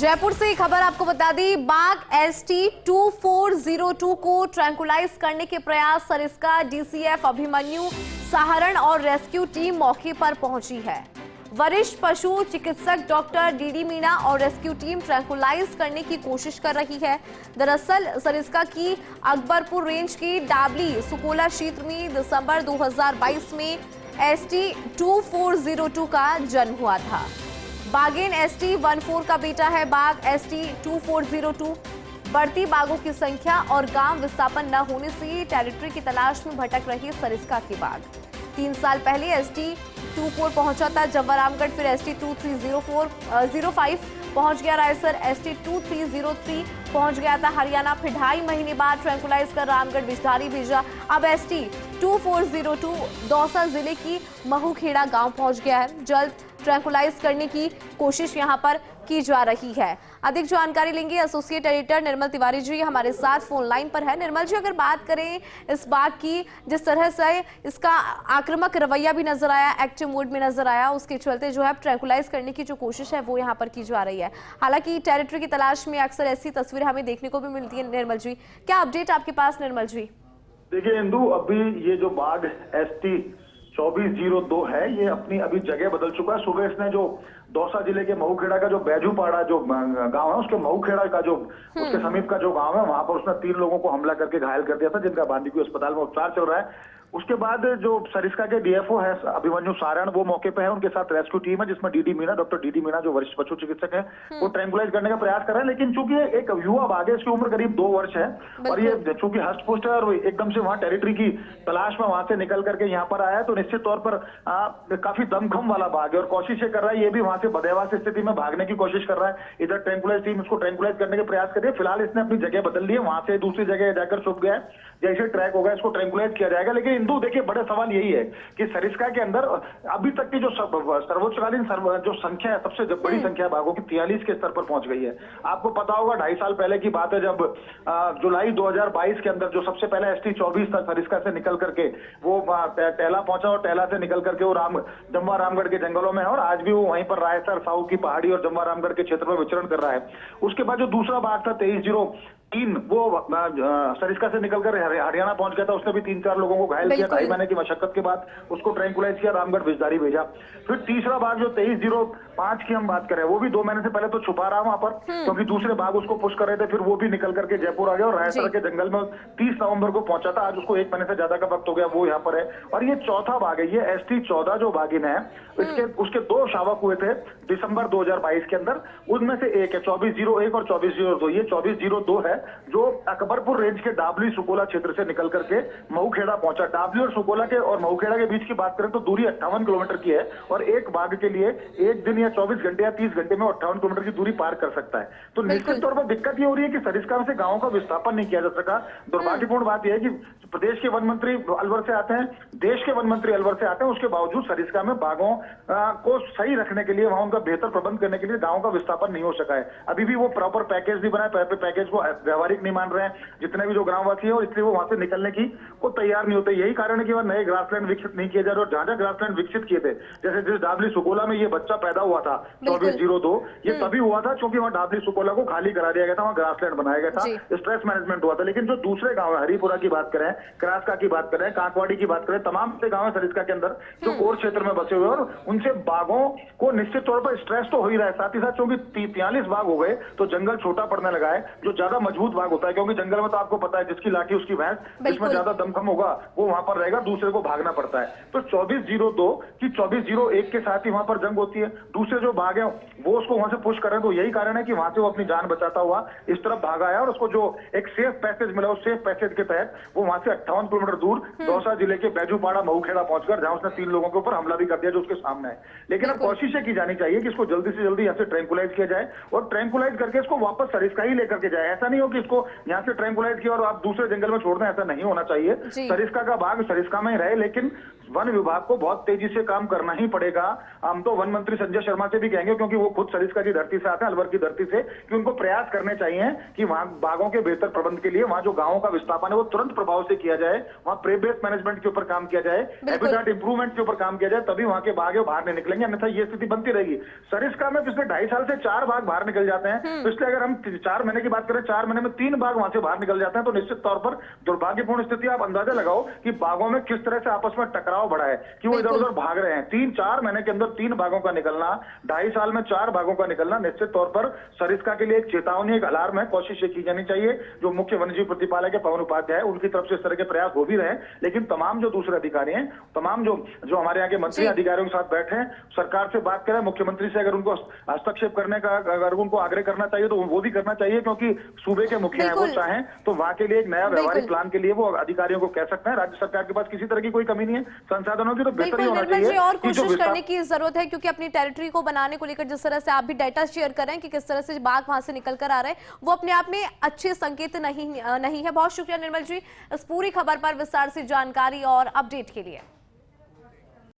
जयपुर से खबर आपको बता दी, बाघ ST-2402 को ट्रैंकुलाइज करने के प्रयास सरिस्का डीसीएफ अभिमन्यु सहारण और रेस्क्यू टीम मौके पर पहुंची है। वरिष्ठ पशु चिकित्सक डॉक्टर डीडी मीणा और रेस्क्यू टीम ट्रैंकुलाइज करने की कोशिश कर रही है। दरअसल सरिस्का की अकबरपुर रेंज की डाबली सुकोला क्षेत्र में दिसंबर 2022 में ST-2402 का जन्म हुआ था। बाघेन ST-14 का बेटा है बाघ ST-2402। बढ़ती बाघों की संख्या और गांव विस्थापन न होने से टेरिटरी की तलाश में भटक रही सरिस्का के बाघ 3 साल पहले ST-24 पहुंचा था जमवारामगढ़, फिर ST-2305 पहुंच गया रायसर, ST-2303 पहुंच गया था हरियाणा, फिर 2.5 महीने बाद ट्रैंकुलाइज कर रामगढ़ बिजधारी भेजा। अब ST-2402 दौसा जिले की महूखेड़ा गांव पहुंच गया है। जल्द ट्रैंकुलाइज करने की कोशिश यहां पर की जा रही है। अधिक जानकारी लेंगे एसोसिएट एडिटर निर्मल तिवारी जी हमारे साथ फोन लाइन पर है। निर्मल जी, अगर बात करें इस बाघ की, जिस तरह से इसका आक्रामक रवैया भी नजर आया, एक्टिव मोड में नजर आया, उसके चलते जो है ट्रैंकुलाइज करने की जो कोशिश है वो यहाँ पर की जा रही है। हालांकि टेरिटरी की तलाश में अक्सर ऐसी तस्वीरें हमें देखने को भी मिलती है। निर्मल जी, क्या अपडेट आपके पास? निर्मल जी देखिए इंदु, अभी ये जो बाघ ST-2402 है, ये अपनी अभी जगह बदल चुका है। सुबह इसने जो दौसा जिले के महूखेड़ा का जो बैजूपाड़ा जो गांव है, उसके महूखेड़ा का जो उसके समीप का जो गांव है, वहां पर उसने 3 लोगों को हमला करके घायल कर दिया था, जिनका बांदीकुई अस्पताल में उपचार चल रहा है। उसके बाद जो सरिस्का के डीएफओ है अभिमन्यु सारण, वो मौके पे है। उनके साथ रेस्क्यू टीम है जिसमें DD Meena, doctor DD Meena जो वरिष्ठ पशु चिकित्सक है, वो ट्रैंकुलाइज करने का प्रयास कर रहे हैं। लेकिन चूंकि एक युवा बाघ है, इसकी उम्र करीब 2 वर्ष है और ये चूंकि हष्ट पुष्ट है और एकदम से वहां टेरिटरी की तलाश में वहां से निकल करके यहाँ पर आया है, तो निश्चित तौर पर काफी दमखम वाला बाघ है और कोशिश कर रहा है, ये भी वहां से बदहवास स्थिति में भागने की कोशिश कर रहा है। इधर ट्रैंकुलाइज टीम उसको ट्रैंकुलाइज करने के प्रयास कर रही है। फिलहाल इसने अपनी जगह बदल ली है, वहां से दूसरी जगह जाकर छुप गया है। जैसे ट्रैक होगा इसको ट्रैंकुलाइज किया जाएगा। लेकिन इंदु देखिए, बड़े सवाल यही है कि सरिस्का के अंदर अभी तक की जो सर्वोच्चकालीन जो संख्या है, सबसे बड़ी संख्या बाघों की 43 के स्तर पर पहुंच गई है। आपको पता होगा 2.5 साल पहले की बात है, जब जुलाई 2022 के अंदर जो सबसे पहले ST-24 था सरिस्का से निकल करके वो टेहला पहुंचा और टेहला से निकल करके वो जम्वा रामगढ़ के जंगलों में है और आज भी वो वहीं पर रायसर, साहू की पहाड़ी और जम्वा रामगढ़ के क्षेत्र में विचरण कर रहा है। उसके बाद जो दूसरा बाघ था 2303, वो सरिस्का से निकलकर हरियाणा पहुंच गया था। उसने भी 3-4 लोगों को घायल किया। 2.5 महीने की मशक्कत के बाद उसको ट्रैंकुलाइज किया, रामगढ़ बिजधारी भेजा। फिर तीसरा बाघ जो 2305 की हम बात करें, वो भी 2 महीने से पहले तो छुपा रहा वहां पर, क्योंकि दूसरे बाघ उसको पुश कर रहे थे। फिर वो भी निकल करके जयपुर आ गया और रायसर के जंगल में 30 नवंबर को पहुंचा था। आज उसको 1 महीने से ज्यादा का वक्त हो गया, वो यहाँ पर है। और ये चौथा बाघ है, ये ST-14 जो बाघिन है, उसके 2 शावक हुए थे दिसंबर 2022 के अंदर। उनमें से एक है 2401 और 2402। ये 2402 है जो अकबरपुर रेंज के डाबली सुकोला क्षेत्र से निकल करके महूखेड़ा पहुंचा। डाबली और सुकोला के और महूखेड़ा के बीच की बात करें तो दूरी 58 किलोमीटर की है और एक बाघ के लिए 1 दिन या 24 घंटे या 30 घंटे में 58 किलोमीटर की दूरी पार कर सकता है। तो निश्चित तौर पर दिक्कत ये हो रही है कि सरिस्का में से गांवों का विस्थापन नहीं किया जा सका। दुर्भाग्यपूर्ण बात यह है कि प्रदेश के वन मंत्री अलवर से आते हैं, देश के वन मंत्री अलवर से आते हैं, उसके बावजूद सरिस्का में बाघों को सही रखने के लिए, वहां उनका बेहतर प्रबंध करने के लिए गांवों का विस्थापन नहीं हो सका है। अभी भी वो प्रॉपर पैकेज नहीं बनाए, पैकेज को व्यवहारिक नहीं मान रहे हैं जितने भी जो ग्रामवासी है, और इसलिए वो वहां से निकलने की को तैयार नहीं होते। यही कारण है कि वह नए ग्रासलैंड विकसित नहीं किए जा रहे और जहां ग्रासलैंड विकसित किए थे, जैसे जिस डाबली सुकोला में ये बच्चा पैदा हुआ था 2402, ये तभी हुआ था क्योंकि वहां डाबली सुकोला को खाली करा दिया गया था, वहां ग्रासलैंड बनाया गया था, स्ट्रेस मैनेजमेंट हुआ था। लेकिन जो दूसरे गांव है, हरिपुरा की बात करें, क्रासका की बात करें, कांकवाड़ी की बात करें, तमाम से गांव है सरिस्का के अंदर जो कोर क्षेत्र में बसे हुए और उनसे बाघों को निश्चित तौर पर स्ट्रेस तो हो ही रहा है। साथ ही साथ क्योंकि 43 बाघ हो गए तो जंगल छोटा पड़ने लगा है। जो ज्यादा मजबूत बाघ होता है, क्योंकि जंगल में तो आपको पता है जिसकी लाठी उसकी भैंस, जिसमें ज्यादा दमखम होगा वो वहां पर रहेगा, दूसरे को भागना पड़ता है। तो 2402 की 2401 के साथ ही वहां पर जंग होती है। दूसरे जो बाघ है वो उसको वहां से पुश कर रहे हैं, तो यही कारण है कि वहां से वो अपनी जान बचाता हुआ इस तरफ भागा है और उसको जो एक सेफ पैसेज मिला, उस सेफ पैसेज के तहत वो वहां से 58 किलोमीटर दूर दौसा जिले के बैजूपाड़ा महूखेड़ा पहुंचकर, जहां उसने 3 लोगों के ऊपर हमला भी कर दिया जो उसके सामने है। लेकिन अब कोशिश की जानी चाहिए कि इसको जल्दी से जल्दी यहाँ से ट्रैंकुलाइज किया जाए और ट्रैंकुलाइज करके इसको वापस सरिस्का ही लेकर के जाए। ऐसा नहीं हो कि इसको यहाँ से ट्रैंकुलाइज किया और आप दूसरे जंगल में छोड़ दें, ऐसा नहीं होना चाहिए। जी। सरिस्का का बाघ सरिस्का में ही रहे, लेकिन वन विभाग को बहुत तेजी से काम करना ही पड़ेगा। हम तो वन मंत्री संजय शर्मा से भी कहेंगे, क्योंकि वो खुद सरिस्का की धरती से आते हैं, अलवर की धरती से, कि उनको प्रयास करने चाहिए कि वहां बाघों के बेहतर प्रबंध के लिए वहां जो गांवों का विस्थापन है वो तुरंत प्रभाव से किया जाए, वहां प्रे बेस्ड मैनेजमेंट के ऊपर काम किया जाए, हैबिटेट इंप्रूवमेंट के ऊपर काम किया जाए, तभी वहां के बाघ बाहर नहीं निकलेंगे, अन्यथा ये स्थिति बनती रहेगी। सरिस्का में पिछले 2.5 साल से 4 बाघ बाहर निकल जाते हैं। पिछले अगर हम 4 महीने की बात करें, 4 महीने में 3 बाघ वहां से बाहर निकल जाते हैं, तो निश्चित तौर पर दुर्भाग्यपूर्ण स्थिति। आप अंदाजा लगाओ कि बाघों में किस तरह से आपस में टकराव बढ़ा है कि वो इधर उधर भाग रहे हैं। 3-4 महीने के अंदर 3 बाघों का निकलना, 2.5 साल में 4 बाघों का निकलना निश्चित तौर पर सरिस्का के लिए एक चेतावनी, एक अलार्म है। कोशिश ये की जानी चाहिए, जो मुख्य वन्यजीव प्रतिपालक है पवन उपाध्याय, उनकी तरफ से इस तरह के प्रयास हो भी रहे हैं, लेकिन तमाम जो दूसरे अधिकारी हैं, तमाम जो हमारे यहाँ के मंत्री अधिकारियों के साथ बैठे हैं, सरकार से बात करें, मुख्यमंत्री से अगर उनको हस्तक्षेप करने का अगर उनको आग्रह करना चाहिए तो वो भी करना चाहिए, क्योंकि सूबे के मुखिया हैं, वो चाहें तो वहां के लिए एक नया व्यवहारिक प्लान के लिए वो अधिकारियों को कह सकते हैं। राज्य सरकार के पास किसी तरह की कोई कमी नहीं है संसाधनों की, तो बेहतर ही होना चाहिए और कोशिश करने की जरूरत है, क्योंकि अपनी टेरिटरी को बनाने को लेकर जिस तरह से आप भी डाटा शेयर कर रहे हैं कि किस तरह से बाघ वहां से निकल कर आ रहे हैं, वो अपने आप में अच्छे संकेत नहीं है। बहुत शुक्रिया निर्मल जी इस पूरी खबर पर विस्तार से जानकारी और अपडेट के लिए।